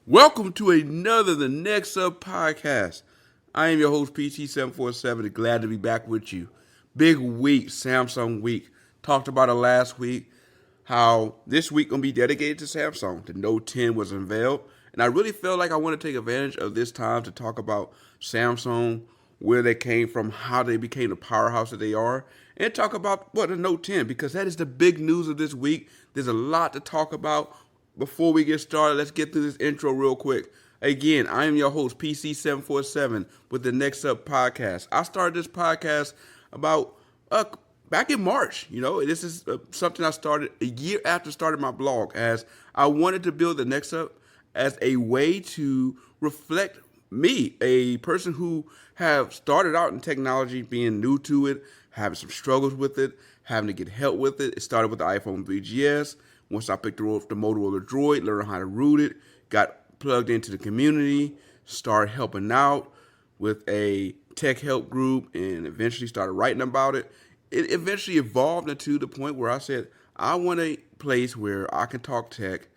Welcome to another the neXup podcast. I am your host PT747. Glad to be back with you. Big week, Samsung week. Talked about it last week. How this week gonna be dedicated to Samsung. The Note 10 was unveiled, and I really feel like I want to take advantage of this time to talk about Samsung, where they came from, how they became the powerhouse that they are, and talk about the Note 10 because that is the big news of this week. There's a lot to talk about. Before we get started, let's get through this intro real quick. Again, I am your host, PC747, with the neXup podcast. I started this podcast about back in March. This is something I started a year after starting my blog, as I wanted to build the neXup as a way to reflect me, a person who have started out in technology, being new to it, having some struggles with it, having to get help with it. It started with the iPhone 3GS. Once I picked up the Motorola Droid, learned how to root it, got plugged into the community, started helping out with a tech help group, and eventually started writing about it. It eventually evolved into the point where I said, I want a place where I can talk tech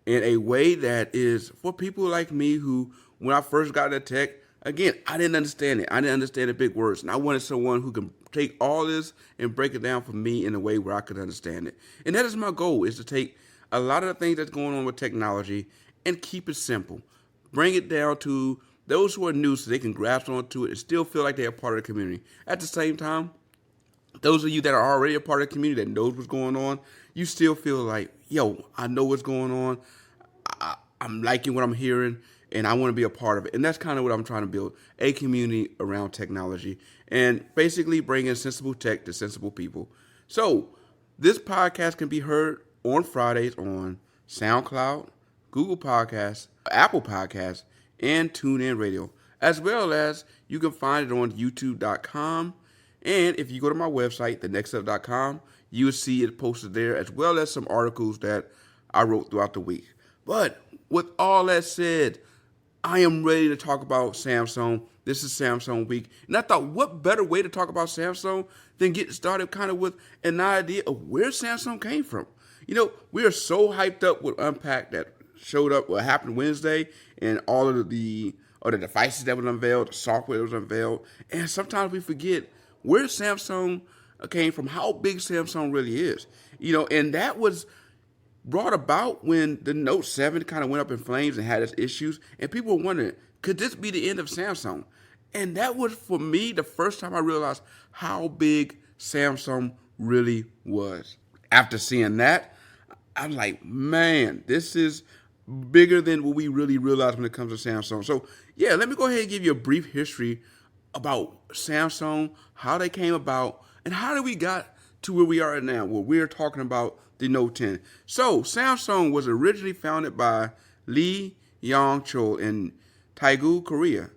in a way that is for people like me who, when I first got into tech, again, I didn't understand it. I didn't understand the big words. And I wanted someone who can take all this and break it down for me in a way where I could understand it. And that is my goal, is to take a lot of the things that's going on with technology and keep it simple. Bring it down to those who are new so they can grasp onto it and still feel like they're a part of the community. At the same time, those of you that are already a part of the community that knows what's going on, you still feel like, yo, I know what's going on. I'm liking what I'm hearing, and I want to be a part of it. And that's kind of what I'm trying to build, a community around technology and basically bringing sensible tech to sensible people. So this podcast can be heard on Fridays on SoundCloud, Google Podcasts, Apple Podcasts, and TuneIn Radio, as well as you can find it on YouTube.com. And if you go to my website, thenexup.com, you will see it posted there, as well as some articles that I wrote throughout the week. But with all that said, I am ready to talk about Samsung. This is Samsung week. And I thought, what better way to talk about Samsung than get started kind of with an idea of where Samsung came from. We are so hyped up with Unpack that showed up, what happened Wednesday, and all of the devices that was unveiled, the software that was unveiled. And sometimes we forget where Samsung came from, how big Samsung really is. And that was brought about when the Note 7 kind of went up in flames and had its issues, and people were wondering, could this be the end of Samsung? And that was, for me, the first time I realized how big Samsung really was. After seeing that, I'm like, man, this is bigger than what we really realize when it comes to Samsung. So, yeah, let me go ahead and give you a brief history about Samsung, how they came about, and how did we got to where we are now, where we're talking about the Note 10. So, Samsung was originally founded by Lee Yong-chol in Daegu, Korea.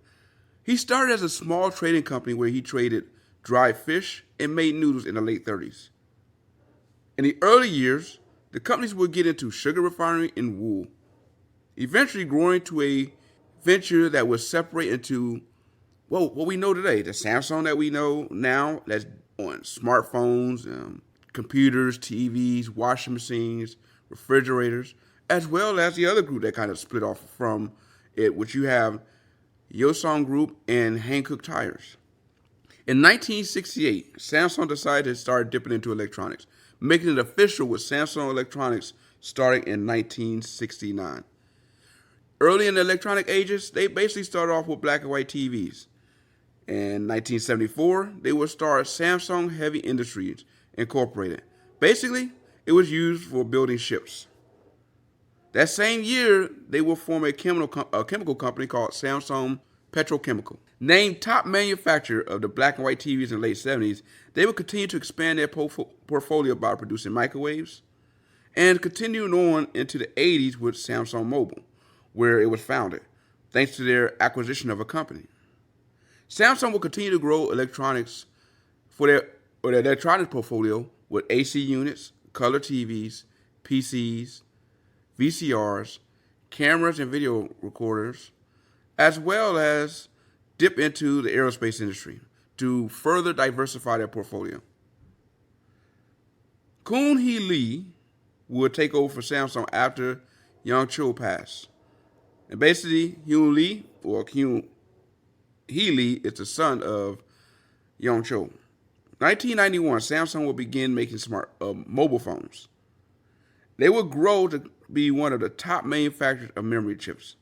He started as a small trading company where he traded dried fish and made noodles in the late 30s. In the early years, the companies would get into sugar refinery and wool, eventually growing to a venture that would separate into, what we know today, the Samsung that we know now, that's on smartphones, computers, TVs, washing machines, refrigerators, as well as the other group that kind of split off from it, which you have Yosong Group and Hankook Tires. In 1968, Samsung decided to start dipping into electronics, making it official with Samsung Electronics starting in 1969. Early in the electronic ages, they basically started off with black and white TVs. In 1974, they would start Samsung Heavy Industries Incorporated. Basically, it was used for building ships. That same year, they will form a chemical company called Samsung Petrochemical. Named top manufacturer of the black and white TVs in the late 70s, they would continue to expand their portfolio by producing microwaves and continuing on into the 80s with Samsung Mobile, where it was founded, thanks to their acquisition of a company. Samsung will continue to grow electronics for their electronics portfolio with AC units, color TVs, PCs, VCRs, cameras and video recorders, as well as dip into the aerospace industry to further diversify their portfolio. Kun-hee Lee would take over for Samsung after Young Chul passed. And basically, Hyun Lee, or Hyun Hee Lee, is the son of Young Cho. 1991, Samsung will begin making smart mobile phones. They will grow to be one of the top manufacturers of memory chips,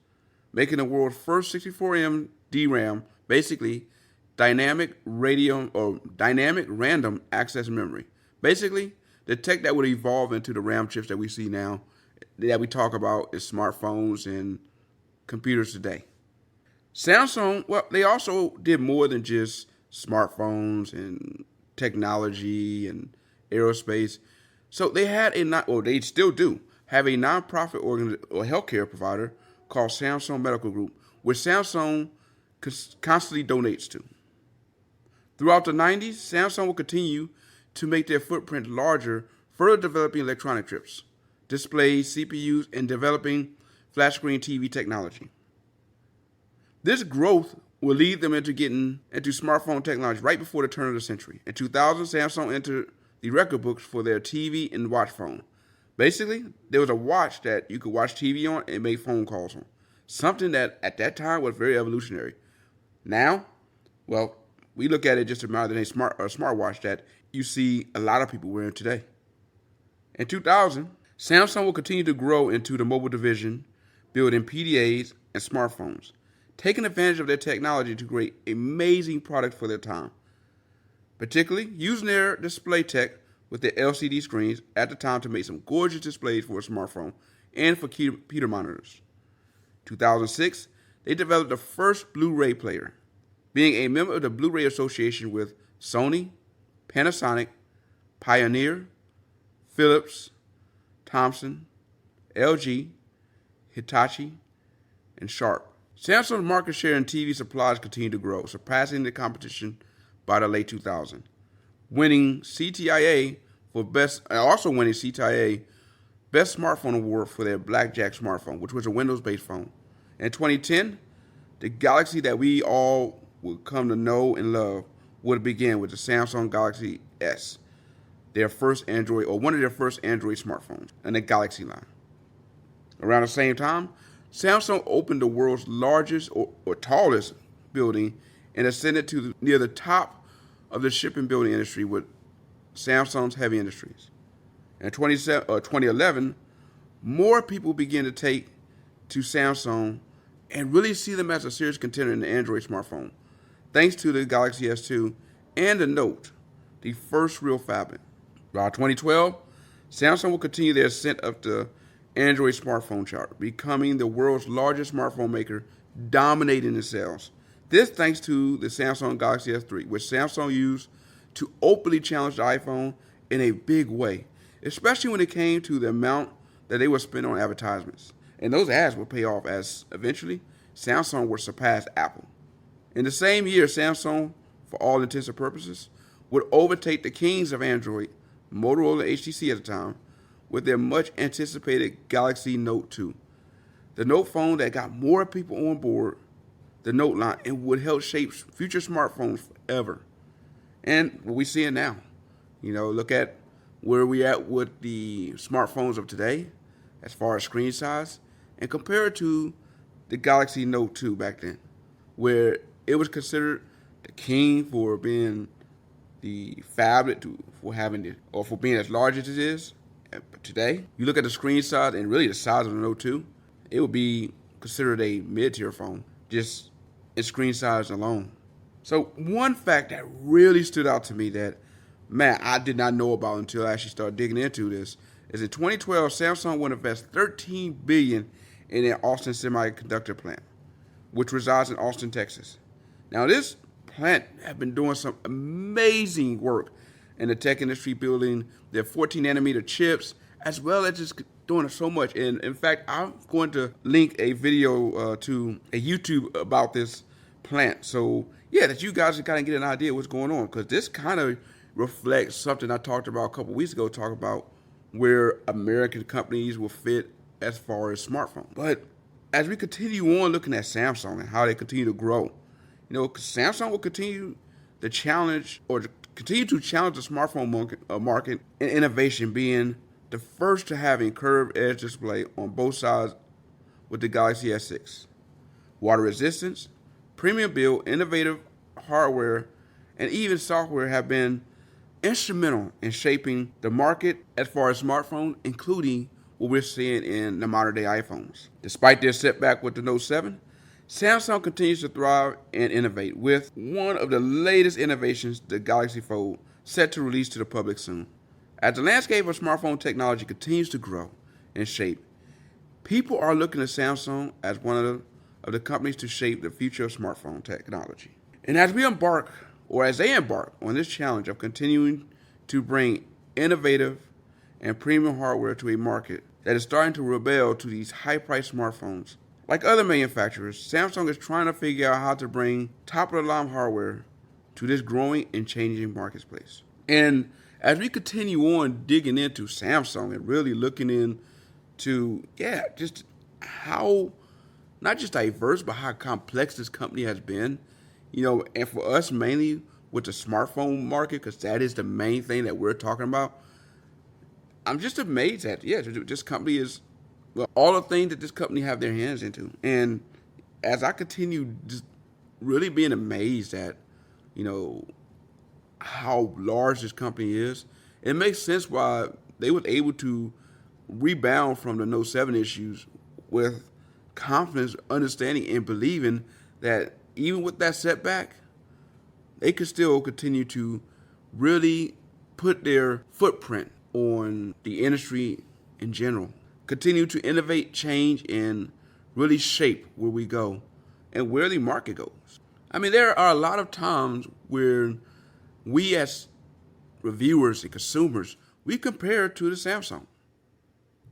making the world's first 64M DRAM, basically dynamic random access memory. Basically, the tech that would evolve into the RAM chips that we see now, that we talk about in smartphones and computers today. Samsung, well, they also did more than just smartphones and technology and aerospace. So they had or they still do have a nonprofit or healthcare provider called Samsung Medical Group, which Samsung constantly donates to. Throughout the 90s, Samsung will continue to make their footprint larger, further developing electronic chips, displays, CPUs, and developing flat screen TV technology. This growth will lead them into getting into smartphone technology right before the turn of the century. In 2000, Samsung entered the record books for their TV and watch phone. Basically, there was a watch that you could watch TV on and make phone calls on. Something that at that time was very evolutionary. Now, well, we look at it just about a smartwatch that you see a lot of people wearing today. In 2000, Samsung will continue to grow into the mobile division, building PDAs and smartphones, taking advantage of their technology to create amazing products for their time, particularly using their display tech with their LCD screens at the time to make some gorgeous displays for a smartphone and for computer monitors. 2006, they developed the first Blu-ray player, being a member of the Blu-ray Association with Sony, Panasonic, Pioneer, Philips, Thomson, LG, Hitachi, and Sharp. Samsung's market share in TV supplies continued to grow, surpassing the competition by the late 2000s, winning CTIA Best Smartphone Award for their Blackjack smartphone, which was a Windows-based phone. In 2010, the Galaxy that we all would come to know and love would begin with the Samsung Galaxy S, their first Android, or one of their first Android smartphones in the Galaxy line. Around the same time, Samsung opened the world's largest or tallest building and ascended to near the top of the shipping building industry with Samsung's Heavy Industries. In 2011, more people began to take to Samsung and really see them as a serious contender in the Android smartphone, thanks to the Galaxy S2 and the Note, the first real phablet. By 2012, Samsung will continue their ascent up the Android smartphone chart, becoming the world's largest smartphone maker, dominating in sales. This thanks to the Samsung Galaxy S3, which Samsung used to openly challenge the iPhone in a big way, especially when it came to the amount that they would spend on advertisements. And those ads would pay off as eventually Samsung would surpass Apple. In the same year, Samsung, for all intents and purposes, would overtake the kings of Android, Motorola and HTC at the time, with their much anticipated Galaxy Note 2. The Note phone that got more people on board the Note line and would help shape future smartphones forever. And what we see it now. Look at where we at with the smartphones of today as far as screen size and compare it to the Galaxy Note 2 back then, where it was considered the king for being the phablet for being as large as it is. But today, you look at the screen size and really the size of the Note 2, it would be considered a mid-tier phone, just in screen size alone. So one fact that really stood out to me that, man, I did not know about until I actually started digging into this is in 2012, Samsung would invest $13 billion in their Austin semiconductor plant, which resides in Austin, Texas. Now, this plant has been doing some amazing work in the tech industry, building their 14-nanometer chips, as well as just doing so much. And in fact, I'm going to link a video to a YouTube about this plant. So, yeah, that you guys can kind of get an idea of what's going on, because this kind of reflects something I talked about a couple weeks ago, talking about where American companies will fit as far as smartphones. But as we continue on looking at Samsung and how they continue to grow, Samsung will continue to challenge the smartphone market in innovation, being the first to have a curved edge display on both sides with the Galaxy S6. Water resistance, premium build, innovative hardware, and even software have been instrumental in shaping the market as far as smartphones, including what we're seeing in the modern day iPhones. Despite their setback with the Note 7, Samsung continues to thrive and innovate with one of the latest innovations, the Galaxy Fold, set to release to the public soon. As the landscape of smartphone technology continues to grow and shape, people are looking at Samsung as one of the companies to shape the future of smartphone technology. And as they embark on this challenge of continuing to bring innovative and premium hardware to a market that is starting to rebel to these high-priced smartphones, like other manufacturers, Samsung is trying to figure out how to bring top-of-the-line hardware to this growing and changing marketplace. And as we continue on digging into Samsung and really looking into, just how, not just diverse, but how complex this company has been, and for us mainly with the smartphone market, because that is the main thing that we're talking about, I'm just amazed at, this company is, all the things that this company have their hands into. And as I continue just really being amazed at, how large this company is, it makes sense why they were able to rebound from the Note 7 issues with confidence, understanding, and believing that even with that setback, they could still continue to really put their footprint on the industry in general. Continue to innovate, change, and really shape where we go and where the market goes. I mean, there are a lot of times where we as reviewers and consumers, we compare to the Samsung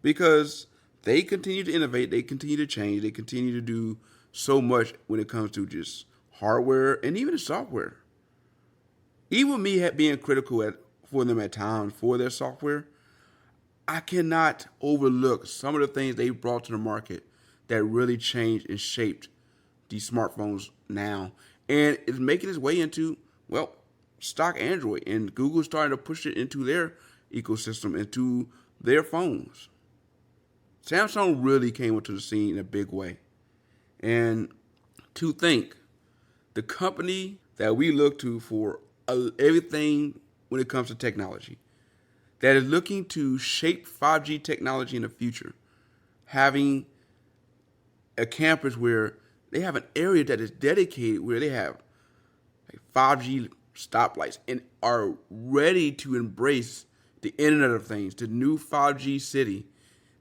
because they continue to innovate, they continue to change, they continue to do so much when it comes to just hardware and even the software. Even me being critical for them at times for their software, I cannot overlook some of the things they brought to the market that really changed and shaped these smartphones now. And it's making its way into, stock Android. And Google's starting to push it into their ecosystem, into their phones. Samsung really came into the scene in a big way. And to think, the company that we look to for everything when it comes to technology, that is looking to shape 5G technology in the future, having a campus where they have an area that is dedicated, where they have 5G stoplights and are ready to embrace the Internet of Things, the new 5G city,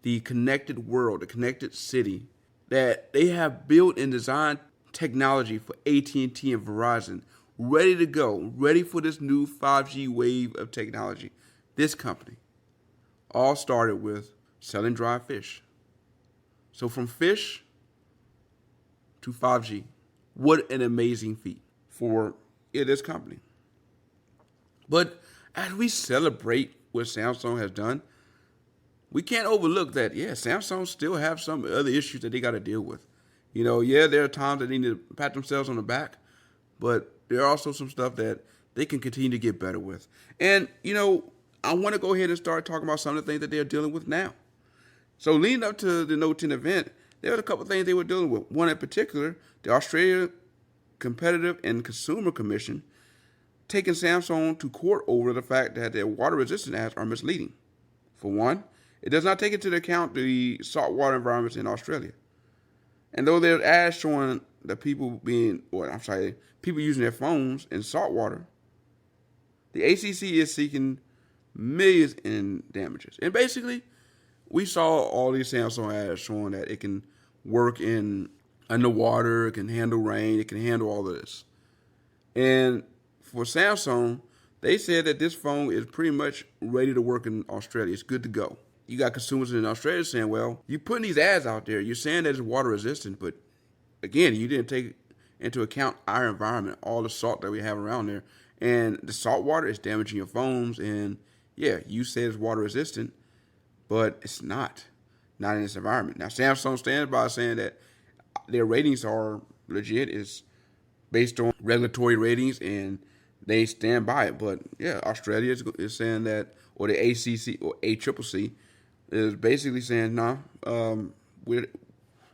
the connected world, the connected city, that they have built and designed technology for AT&T and Verizon, ready to go, ready for this new 5G wave of technology. This company all started with selling dried fish. So from fish to 5G, what an amazing feat for this company. But as we celebrate what Samsung has done, we can't overlook that, Samsung still have some other issues that they got to deal with. There are times that they need to pat themselves on the back, but there are also some stuff that they can continue to get better with. And, I want to go ahead and start talking about some of the things that they're dealing with now. So leading up to the Note 10 event, there were a couple of things they were dealing with. One in particular, the Australia Competitive and Consumer Commission taking Samsung to court over the fact that their water-resistant ads are misleading. For one, it does not take into account the saltwater environments in Australia. And though there's ads showing the people people using their phones in saltwater, the ACC is seeking millions in damages. And basically, we saw all these Samsung ads showing that it can work in underwater, it can handle rain, it can handle all of this. And for Samsung, they said that this phone is pretty much ready to work in Australia. It's good to go. You got consumers in Australia saying, well, you're putting these ads out there. You're saying that it's water resistant, but again, you didn't take into account our environment, all the salt that we have around there. And the salt water is damaging your phones. And you say it's water resistant, but it's not in this environment. Now, Samsung stands by saying that their ratings are legit. It's based on regulatory ratings, and they stand by it. But Australia is saying that, or the ACC or ACCC is basically saying, no, we're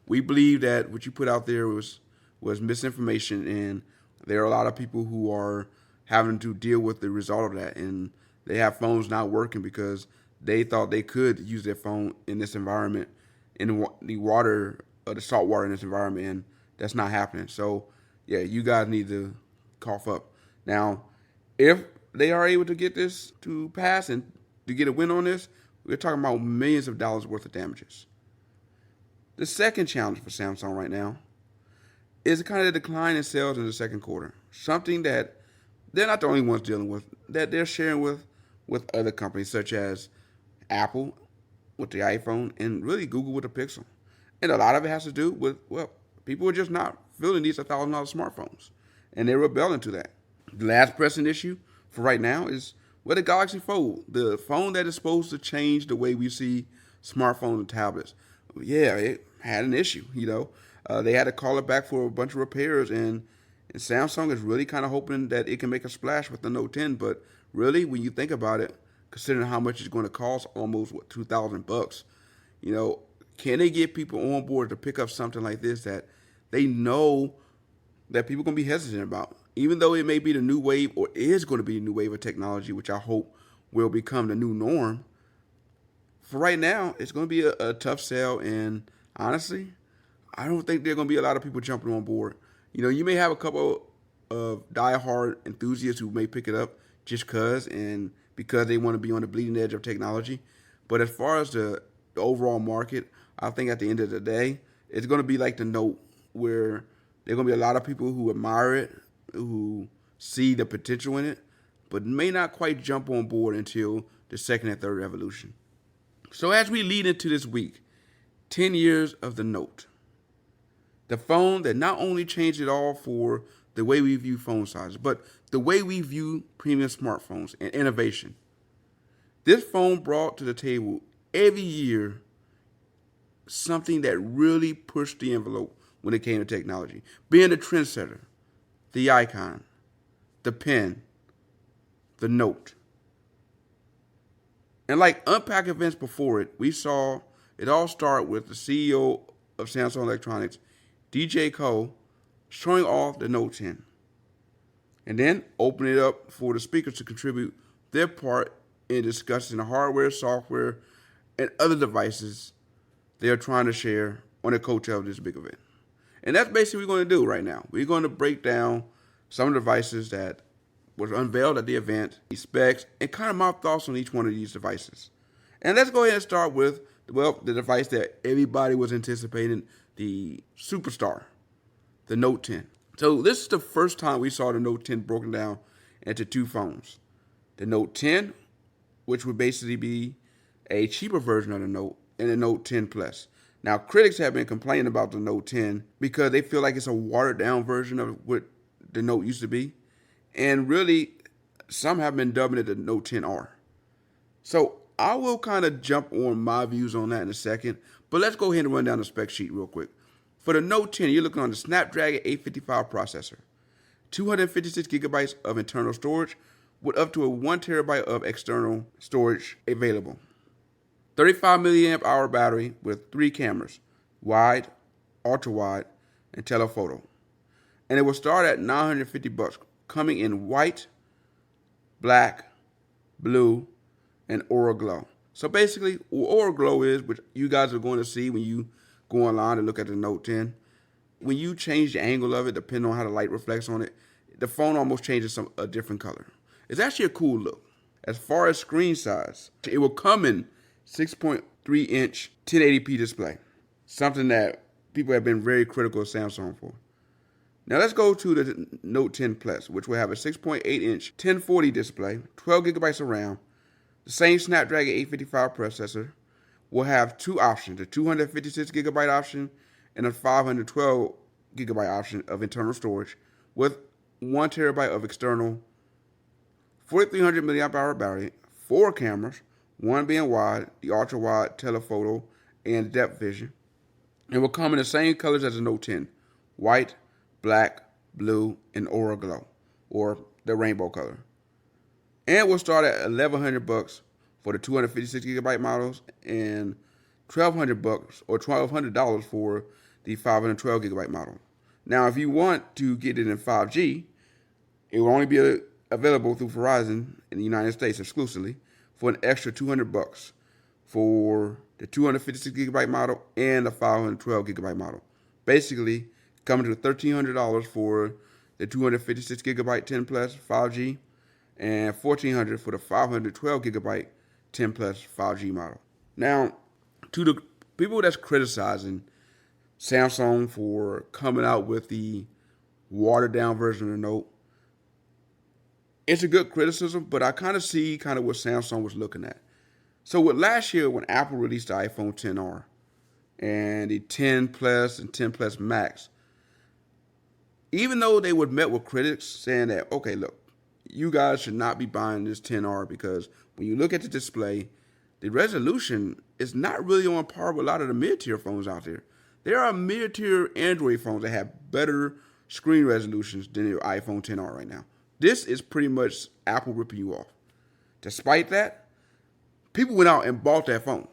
We believe that what you put out there was misinformation, and there are a lot of people who are having to deal with the result of that, and they have phones not working because they thought they could use their phone in this environment, in the water, the salt water in this environment, and that's not happening. So, yeah, you guys need to cough up. Now, if they are able to get this to pass and to get a win on this, we're talking about millions of dollars worth of damages. The second challenge for Samsung right now is kind of the decline in sales in the second quarter. Something that they're not the only ones dealing with, that they're sharing with other companies such as Apple with the iPhone and really Google with the Pixel. And a lot of it has to do with, well, people are just not feeling these $1,000 smartphones. And they're rebelling to that. The last pressing issue for right now is the Galaxy Fold, the phone that is supposed to change the way we see smartphones and tablets. Yeah, it had an issue, They had to call it back for a bunch of repairs, and Samsung is really kind of hoping that it can make a splash with the Note 10. But really, when you think about it, considering how much it's going to cost, almost $2,000, can they get people on board to pick up something like this that they know that people are going to be hesitant about? Even though it may be the new wave, or is going to be the new wave of technology, which I hope will become the new norm, for right now, it's going to be a tough sell. And honestly, I don't think there are going to be a lot of people jumping on board. You may have a couple of diehard enthusiasts who may pick it up just because they want to be on the bleeding edge of technology. But as far as the overall market, I think at the end of the day, it's going to be like the Note, where there are going to be a lot of people who admire it, who see the potential in it, but may not quite jump on board until the second and third evolution. So as we lead into this week, 10 years of the Note, the phone that not only changed it all for the way we view phone sizes, but the way we view premium smartphones and innovation. This phone brought to the table every year something that really pushed the envelope when it came to technology. Being the trendsetter, the icon, the pen, the Note. And like Unpack events before it, we saw it all start with the CEO of Samsung Electronics, DJ Cole, showing off the Note 10. And then open it up for the speakers to contribute their part in discussing the hardware, software, and other devices they are trying to share on the coattail of this big event. And that's basically what we're going to do right now. We're going to break down some of the devices that was unveiled at the event, the specs, and kind of my thoughts on each one of these devices. And let's go ahead and start with, the device that everybody was anticipating, the superstar, the Note 10. So this is the first time we saw the Note 10 broken down into two phones. The Note 10, which would basically be a cheaper version of the Note, and the Note 10 Plus. Now, critics have been complaining about the Note 10 because they feel like it's a watered-down version of what the Note used to be. And really, some have been dubbing it the Note 10R. So I will kind of jump on my views on that in a second, but let's go ahead and run down the spec sheet real quick. For the Note 10, you're looking on the Snapdragon 855 processor, 256 gigabytes of internal storage with up to a 1 terabyte of external storage available. 35 milliamp hour battery with 3 cameras, wide, ultra wide, and telephoto. And it will start at $950, coming in white, black, blue, and Aura Glow. So basically, what Aura Glow is, which you guys are going to see when you go online and look at the Note 10, when you change the angle of it, depending on how the light reflects on it, the phone almost changes a different color. It's actually a cool look. As far as screen size, it will come in 6.3-inch 1080p display, something that people have been very critical of Samsung for. Now let's go to the Note 10 Plus, which will have a 6.8-inch 1040 display, 12 gigabytes of RAM, the same Snapdragon 855 processor. Will have two options, a 256 gigabyte option and a 512 gigabyte option of internal storage with 1 terabyte of external, 4300 milliamp hour battery, 4 cameras, one being wide, the ultra wide, telephoto, and depth vision. It will come in the same colors as the Note 10, white, black, blue, and Aura Glow, or the rainbow color. And will start at $1,100 for the 256 gigabyte models and $1,200 or $1,200 for the 512 gigabyte model. Now, if you want to get it in 5G, it will only be available through Verizon in the United States exclusively for an extra $200 for the 256 gigabyte model and the 512 gigabyte model. Basically, coming to $1,300 for the 256 gigabyte 10 plus 5G and $1,400 for the 512 gigabyte 10 plus 5G model. Now, to the people that's criticizing Samsung for coming out with the watered down version of the Note, it's a good criticism, but I kind of see what Samsung was looking at. So with last year when Apple released the iPhone XR and the 10 Plus and 10 Plus Max, even though they were met with critics saying that, okay, look, you guys should not be buying this XR because when you look at the display, the resolution is not really on par with a lot of the mid-tier phones out there. There are mid-tier Android phones that have better screen resolutions than your iPhone XR right now. This is pretty much Apple ripping you off. Despite that, people went out and bought that phone.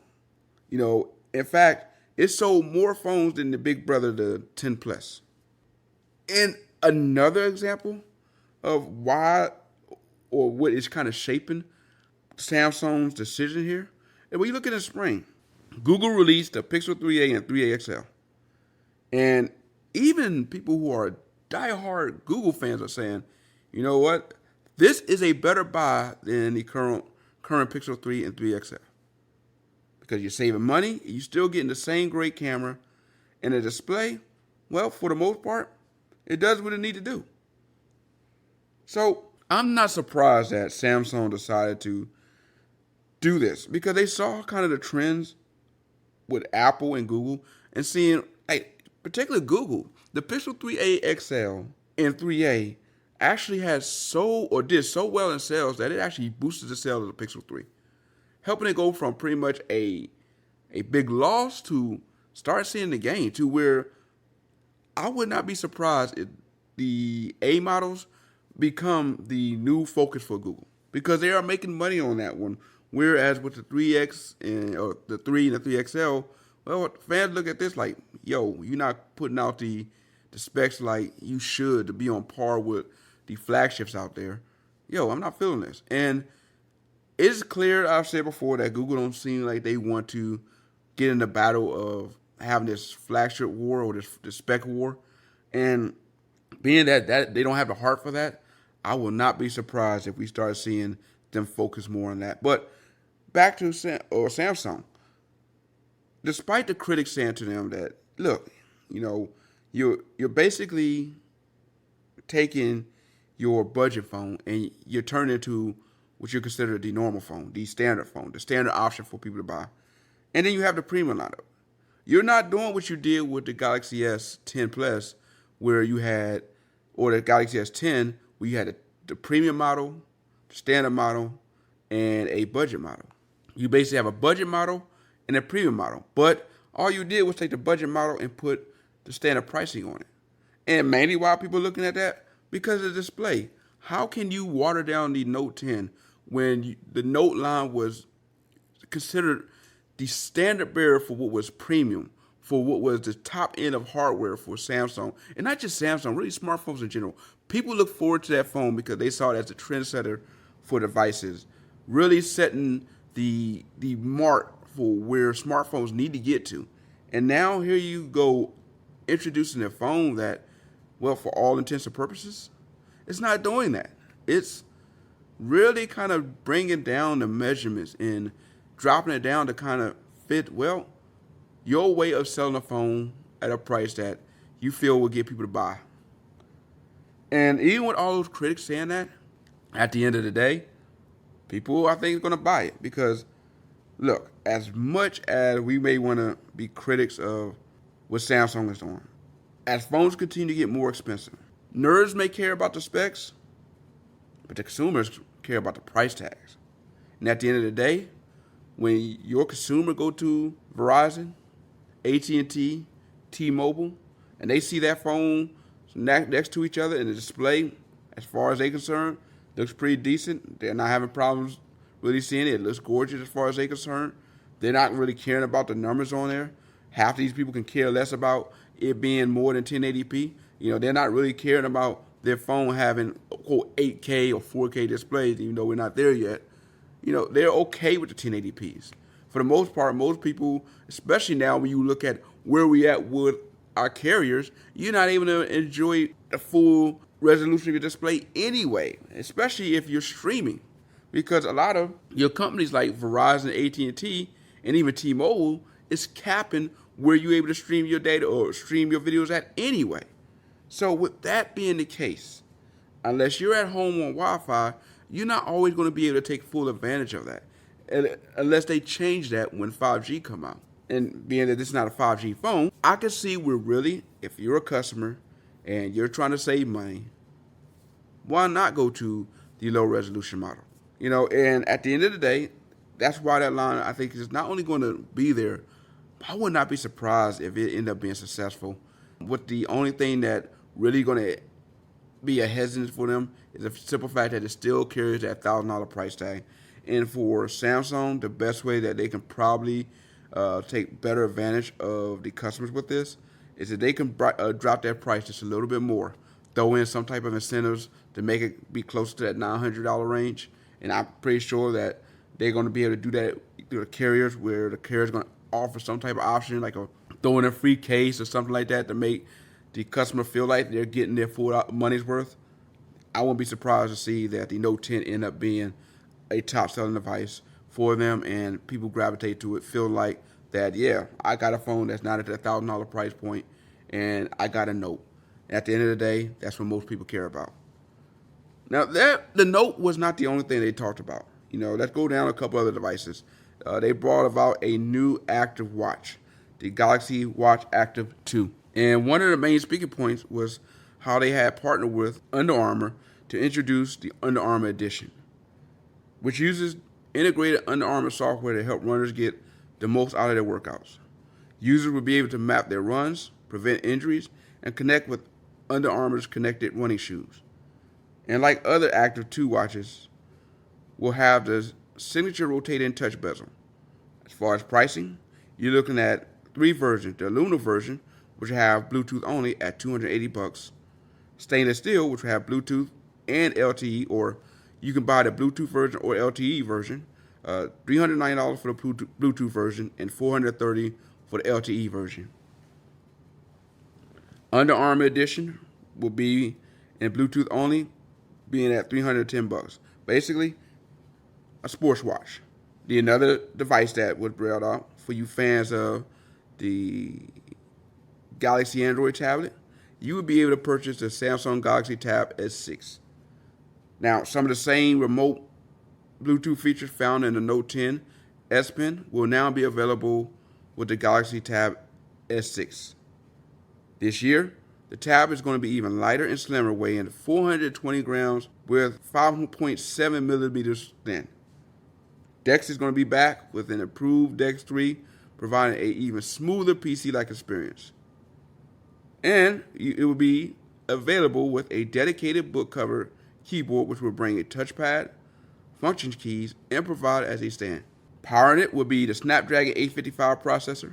In fact, it sold more phones than the big brother, the 10 Plus. And another example of why or what is kind of shaping Samsung's decision here, and when you look at the spring, Google released the Pixel 3a and 3a XL. And even people who are diehard Google fans are saying, you know what? This is a better buy than the current Pixel 3 and 3 XL. Because you're saving money, you're still getting the same great camera, and the display, well, for the most part, it does what it needs to do. So I'm not surprised that Samsung decided to do this because they saw kind of the trends with Apple and Google and seeing, particularly Google, the Pixel 3a XL and 3a actually did so well in sales that it actually boosted the sales of the Pixel 3, helping it go from pretty much a big loss to start seeing the gain, to where I would not be surprised if the A models become the new focus for Google because they are making money on that one. Whereas with the 3X or the 3 and the 3XL, well, fans look at this like, yo, you're not putting out the specs like you should to be on par with the flagships out there. Yo, I'm not feeling this. And it's clear, I've said before, that Google don't seem like they want to get in the battle of having this flagship war or this spec war. And being that they don't have the heart for that, I will not be surprised if we start seeing them focus more on that. But back to Samsung. Despite the critics saying to them that, look, you're basically taking your budget phone and you're turning it into what you consider the normal phone, the standard phone, the standard option for people to buy. And then you have the premium lineup. You're not doing what you did with the Galaxy S10 Plus, where you had, or the Galaxy S10, where you had the premium model, the standard model, and a budget model. You basically have a budget model and a premium model. But all you did was take the budget model and put the standard pricing on it. And mainly why people are looking at that? Because of the display. How can you water down the Note 10 when the Note line was considered the standard bearer for what was premium, for what was the top end of hardware for Samsung? And not just Samsung, really smartphones in general. People look forward to that phone because they saw it as a trendsetter for devices, really setting the mark for where smartphones need to get to. And now here you go introducing a phone that, well, for all intents and purposes, it's not doing that. It's really kind of bringing down the measurements and dropping it down to kind of fit, well, your way of selling a phone at a price that you feel will get people to buy. And even with all those critics saying that, at the end of the day, people, I think, are going to buy it. Because, look, as much as we may want to be critics of what Samsung is doing, as phones continue to get more expensive, nerds may care about the specs, but the consumers care about the price tags. And at the end of the day, when your consumer go to Verizon, AT&T, T-Mobile, and they see that phone next to each other in the display, as far as they're concerned, looks pretty decent. They're not having problems really seeing it. It looks gorgeous as far as they're concerned. They're not really caring about the numbers on there. Half of these people can care less about it being more than 1080p. They're not really caring about their phone having quote 8K or 4K displays, even though we're not there yet. They're okay with the 1080p's. For the most part, most people, especially now when you look at where we at with our carriers, you're not able to enjoy the full resolution of your display anyway, especially if you're streaming. Because a lot of your companies like Verizon, AT&T, and even T-Mobile is capping where you're able to stream your data or stream your videos at anyway. So with that being the case, unless you're at home on Wi-Fi, you're not always going to be able to take full advantage of that, unless they change that when 5G come out. And being that this is not a 5G phone, I can see where really, if you're a customer and you're trying to save money, why not go to the low resolution model? And at the end of the day, that's why that line, I think, is not only going to be there, but I would not be surprised if it ended up being successful. With the only thing that really going to be a hesitance for them is the simple fact that it still carries that $1,000 price tag. And for Samsung, the best way that they can probably take better advantage of the customers with this is that they can drop that price just a little bit more, throw in some type of incentives to make it be close to that $900 range. And I'm pretty sure that they're going to be able to do that through the carriers, where the carrier is going to offer some type of option, like throwing a free case or something like that to make the customer feel like they're getting their full money's worth. I won't be surprised to see that the Note 10 end up being a top-selling device for them, and people gravitate to it, feel like that, yeah, I got a phone that's not at that $1,000 price point, and I got a Note. At the end of the day, that's what most people care about. Now, the Note was not the only thing they talked about. Let's go down a couple other devices. They brought about a new active watch, the Galaxy Watch Active 2. And one of the main speaking points was how they had partnered with Under Armour to introduce the Under Armour Edition, which uses integrated Under Armour software to help runners get the most out of their workouts. Users will be able to map their runs, prevent injuries, and connect with Under Armour's connected running shoes. And like other Active 2 watches, will have the signature rotating touch bezel. As far as pricing, you're looking at 3 versions. The aluminum version, which will have Bluetooth only, at $280. Stainless steel, which will have Bluetooth and LTE, or you can buy the Bluetooth version or LTE version. $390 for the Bluetooth version and $430 for the LTE version. Under Armour Edition will be in Bluetooth only, being at $310. Basically, a sports watch. The another device that was brought out for you fans of the Galaxy Android tablet, you would be able to purchase the Samsung Galaxy Tab S6. Now, some of the same remote Bluetooth features found in the Note 10 S Pen will now be available with the Galaxy Tab S6. This year, the Tab is going to be even lighter and slimmer, weighing 420 grams with 5.7 millimeters thin. DeX is going to be back with an improved DeX 3, providing an even smoother PC-like experience. And it will be available with a dedicated book cover keyboard, which will bring a touchpad, function keys, and provide as a stand. Powering it will be the Snapdragon 855 processor.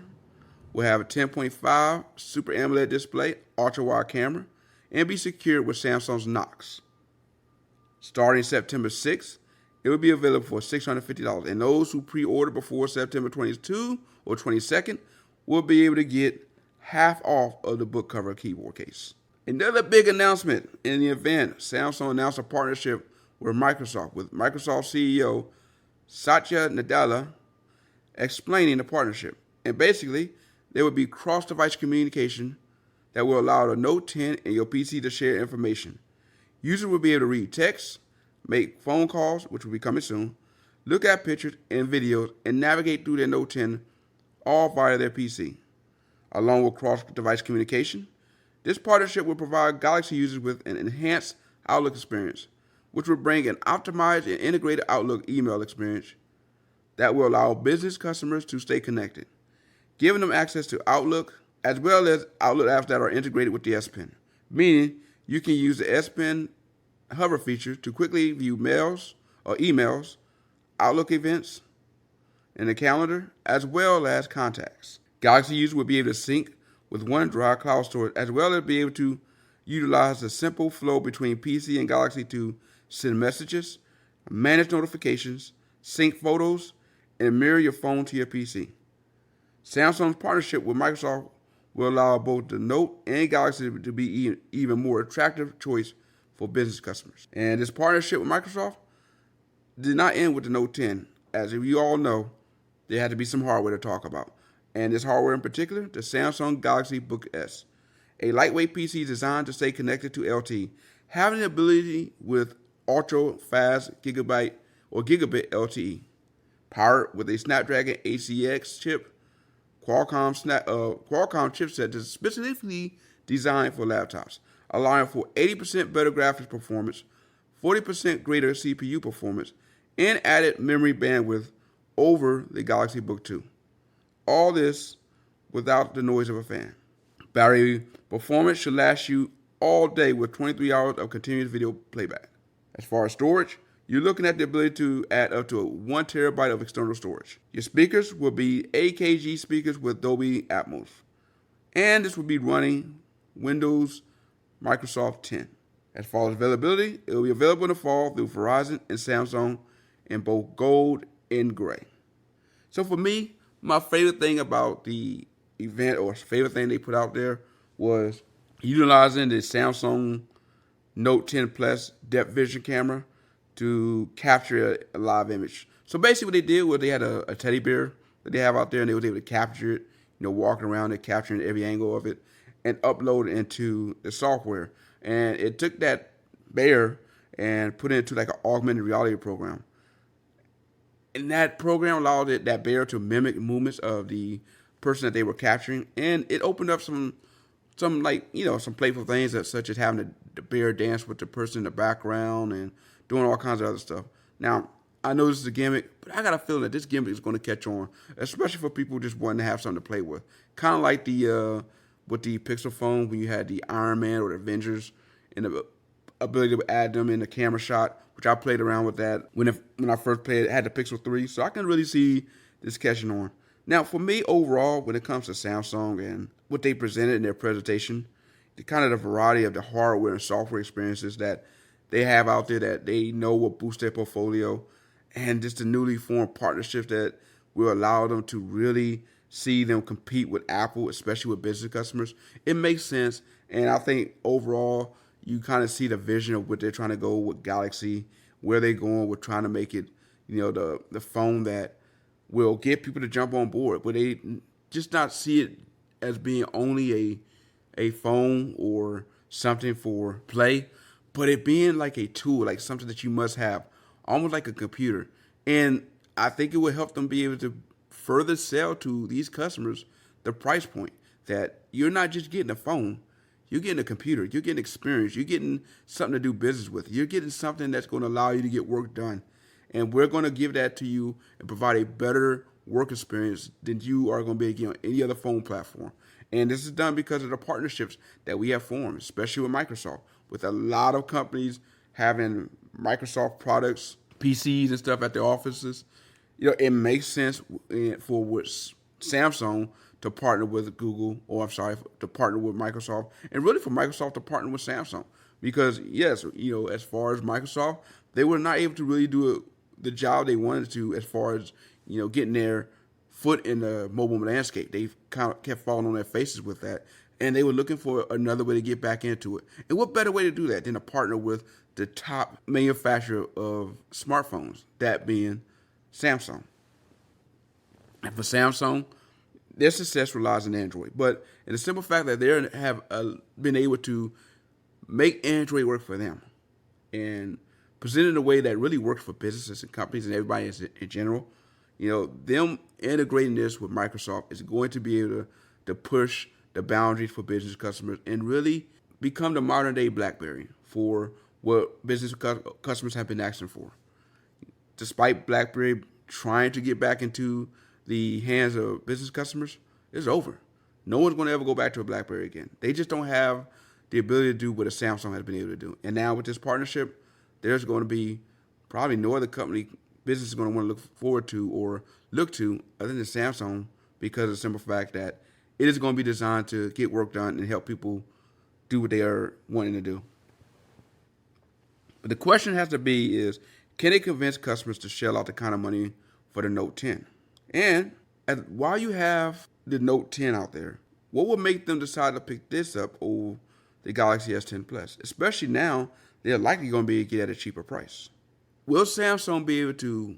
We'll have a 10.5 Super AMOLED display, ultra-wide camera, and be secured with Samsung's Knox. Starting September 6th, it will be available for $650, and those who pre-order before September 22 or 22nd will be able to get half off of the book cover keyboard case. Another big announcement in the event, Samsung announced a partnership with Microsoft CEO Satya Nadella explaining the partnership. And basically, there will be cross-device communication that will allow the Note 10 and your PC to share information. Users will be able to read text, make phone calls, which will be coming soon, look at pictures and videos, and navigate through their Note 10 all via their PC. Along with cross-device communication, this partnership will provide Galaxy users with an enhanced Outlook experience, which will bring an optimized and integrated Outlook email experience that will allow business customers to stay connected, giving them access to Outlook as well as Outlook apps that are integrated with the S Pen, meaning you can use the S Pen hover feature to quickly view mails or emails, Outlook events, and the calendar, as well as contacts. Galaxy users will be able to sync with OneDrive cloud storage, as well as be able to utilize the simple flow between PC and Galaxy to send messages, manage notifications, sync photos, and mirror your phone to your PC. Samsung's partnership with Microsoft will allow both the Note and Galaxy to be even more attractive choice for business customers. And this partnership with Microsoft did not end with the Note 10. As you all know, there had to be some hardware to talk about. And this hardware in particular, the Samsung Galaxy Book S, a lightweight PC designed to stay connected to LTE, having the ability with ultra-fast gigabit LTE, powered with a Snapdragon 8CX chip, Qualcomm chipset that's specifically designed for laptops, allowing for 80% better graphics performance, 40% greater CPU performance, and added memory bandwidth over the Galaxy Book 2. All this without the noise of a fan. Battery performance should last you all day with 23 hours of continuous video playback. As far as storage, you're looking at the ability to add up to 1 terabyte of external storage. Your speakers will be AKG speakers with Dolby Atmos. And this will be running Windows Microsoft 10. As far as availability, it will be available in the fall through Verizon and Samsung in both gold and gray. So for me, my favorite thing about the event, or favorite thing they put out there, was utilizing the Samsung Note 10 Plus depth vision camera to capture a live image. So basically what they did was they had a teddy bear that they have out there, and they were able to capture it, walking around and capturing every angle of it, and upload it into the software. And it took that bear and put it into like an augmented reality program. And that program allowed that bear to mimic movements of the person that they were capturing, and it opened up some like some playful things, such as having the bear dance with the person in the background and doing all kinds of other stuff. Now, I know this is a gimmick, but I got a feeling that this gimmick is going to catch on, especially for people just wanting to have something to play with. Kind of like the with the Pixel phone, when you had the Iron Man or the Avengers, and the ability to add them in the camera shot, which I played around with that when I first played. It had the Pixel 3, so I can really see this catching on. Now, for me overall, when it comes to Samsung and what they presented in their presentation, the kind of the variety of the hardware and software experiences that they have out there that they know will boost their portfolio, and just the newly formed partnerships that will allow them to really see them compete with Apple, especially with business customers, it makes sense. And I think overall, you kind of see the vision of what they're trying to go with Galaxy, where they're going with trying to make it, the phone that will get people to jump on board, but they just not see it as being only a phone or something for play, but it being like a tool, like something that you must have, almost like a computer. And I think it will help them be able to further sell to these customers the price point that you're not just getting a phone, you're getting a computer, you're getting experience, you're getting something to do business with, you're getting something that's going to allow you to get work done. And we're going to give that to you and provide a better work experience than you are going to be able to get on any other phone platform. And this is done because of the partnerships that we have formed, especially with Microsoft, with a lot of companies having Microsoft products, PCs and stuff at their offices. It makes sense for Samsung to partner with Google, to partner with Microsoft, and really for Microsoft to partner with Samsung. Because, yes, as far as Microsoft, they were not able to really do the job they wanted to as far as, getting their foot in the mobile landscape. They kind of kept falling on their faces with that, and they were looking for another way to get back into it. And what better way to do that than to partner with the top manufacturer of smartphones, that being Samsung. And for Samsung, their success relies on Android. But in the simple fact that they have been able to make Android work for them and present it in a way that really works for businesses and companies and everybody in general, them integrating this with Microsoft is going to be able to push the boundaries for business customers and really become the modern day BlackBerry for what business customers have been asking for. Despite BlackBerry trying to get back into the hands of business customers, it's over. No one's going to ever go back to a BlackBerry again. They just don't have the ability to do what a Samsung has been able to do. And now with this partnership, there's going to be probably no other company business is going to want to look forward to or look to other than Samsung, because of the simple fact that it is going to be designed to get work done and help people do what they are wanting to do. But the question has to be is, can they convince customers to shell out the kind of money for the Note 10? And while you have the Note 10 out there, what would make them decide to pick this up over the Galaxy S10 Plus? Especially now, they're likely going to be able to get at a cheaper price. Will Samsung be able to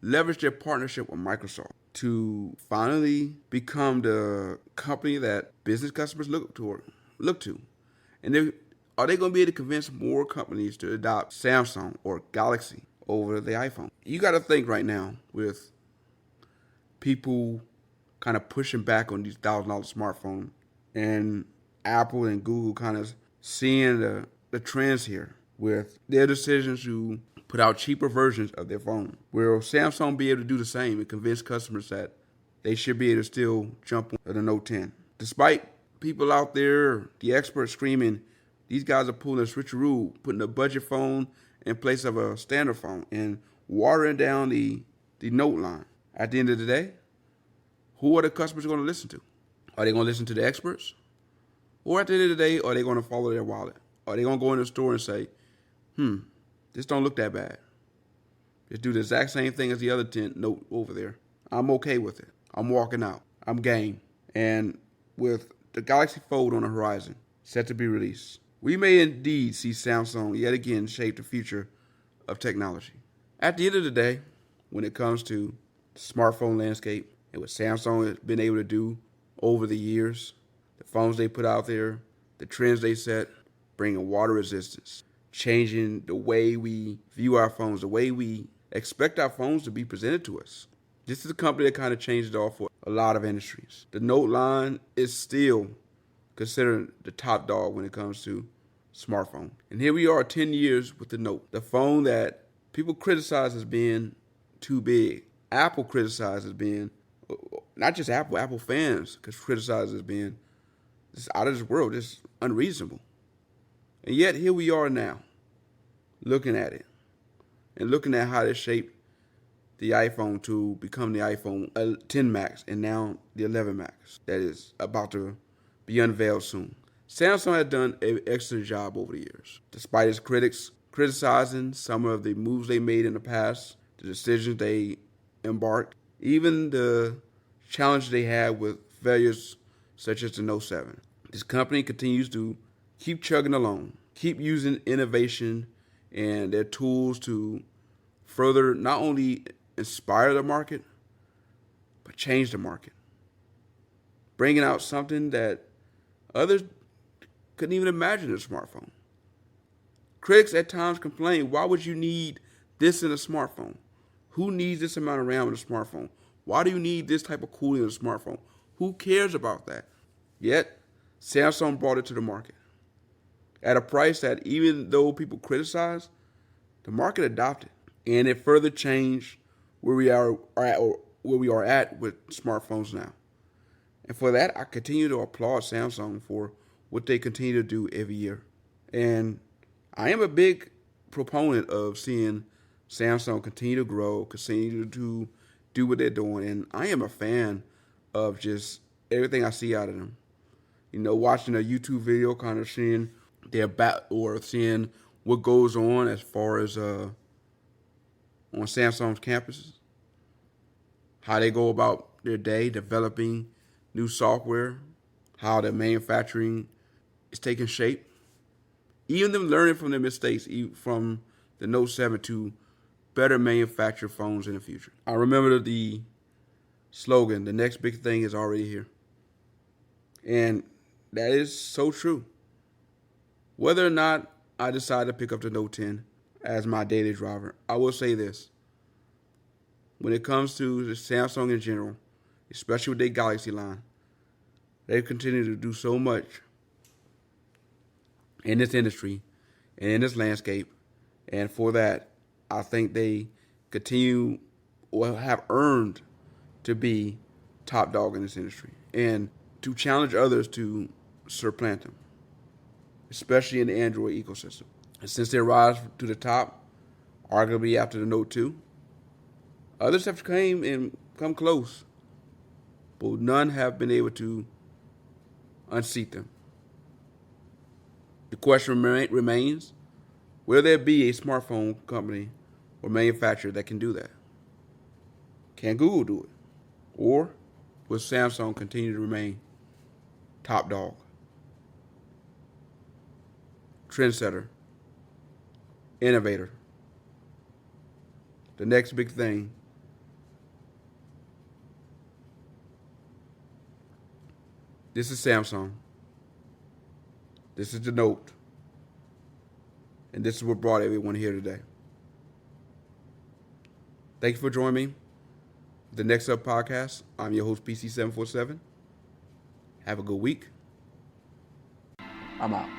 leverage their partnership with Microsoft to finally become the company that business customers look to? And are they going to be able to convince more companies to adopt Samsung or Galaxy over the iPhone? You got to think right now with people kind of pushing back on these $1,000 smartphones and Apple and Google kind of seeing the trends here with their decisions to put out cheaper versions of their phone. Will Samsung be able to do the same and convince customers that they should be able to still jump on the Note 10? Despite people out there, the experts screaming, these guys are pulling a switcheroo, putting a budget phone in place of a standard phone and watering down the Note line. At the end of the day, who are the customers going to listen to? Are they going to listen to the experts? Or at the end of the day, are they going to follow their wallet? Are they going to go in the store and say, this don't look that bad. Just do the exact same thing as the other 10 Note over there. I'm okay with it. I'm walking out. I'm game. And with the Galaxy Fold on the horizon, set to be released, we may indeed see Samsung yet again shape the future of technology. At the end of the day, when it comes to the smartphone landscape and what Samsung has been able to do over the years, the phones they put out there, the trends they set, bringing water resistance, changing the way we view our phones, the way we expect our phones to be presented to us. This is a company that kind of changed it all for a lot of industries. The Note line is still considered the top dog when it comes to smartphone. And here we are 10 years with the Note, the phone that people criticize as being too big. Apple criticized as being, not just Apple fans criticize as being just out of this world, just unreasonable. And yet here we are now, looking at it and looking at how they shaped the iPhone to become the iPhone 10 Max and now the 11 Max that is about to be unveiled soon. Samsung has done an excellent job over the years. Despite its critics criticizing some of the moves they made in the past, the decisions they embarked, even the challenge they had with failures such as the Note 7. This company continues to keep chugging along, keep using innovation and their tools to further not only inspire the market, but change the market. Bringing out something that others couldn't even imagine in a smartphone. Critics at times complain, why would you need this in a smartphone? Who needs this amount of RAM in a smartphone? Why do you need this type of cooling in a smartphone? Who cares about that? Yet, Samsung brought it to the market at a price that even though people criticize, the market adopted. And it further changed where we are at with smartphones now. And for that, I continue to applaud Samsung for what they continue to do every year. And I am a big proponent of seeing Samsung continue to grow, continue to do what they're doing. And I am a fan of just everything I see out of them. You know, watching a YouTube video, kind of seeing seeing what goes on as far as on Samsung's campuses, how they go about their day developing new software, how the manufacturing is taking shape, even them learning from their mistakes, even from the Note 7 to better manufacture phones in the future. I remember the slogan, the next big thing is already here. And that is so true. Whether or not I decide to pick up the Note 10 as my daily driver, I will say this. When it comes to the Samsung in general, especially with their Galaxy line, they continue to do so much in this industry and in this landscape. And for that, I think they continue or have earned to be top dog in this industry and to challenge others to supplant them, especially in the Android ecosystem. And since their rise to the top, arguably after the Note 2, others have come close, but none have been able to unseat them. The question remains, will there be a smartphone company or manufacturer that can do that? Can Google do it? Or will Samsung continue to remain top dog, trendsetter, innovator, the next big thing? This is Samsung. This is the Note. And this is what brought everyone here today. Thank you for joining me. The neXup podcast. I'm your host, PC747. Have a good week. I'm out.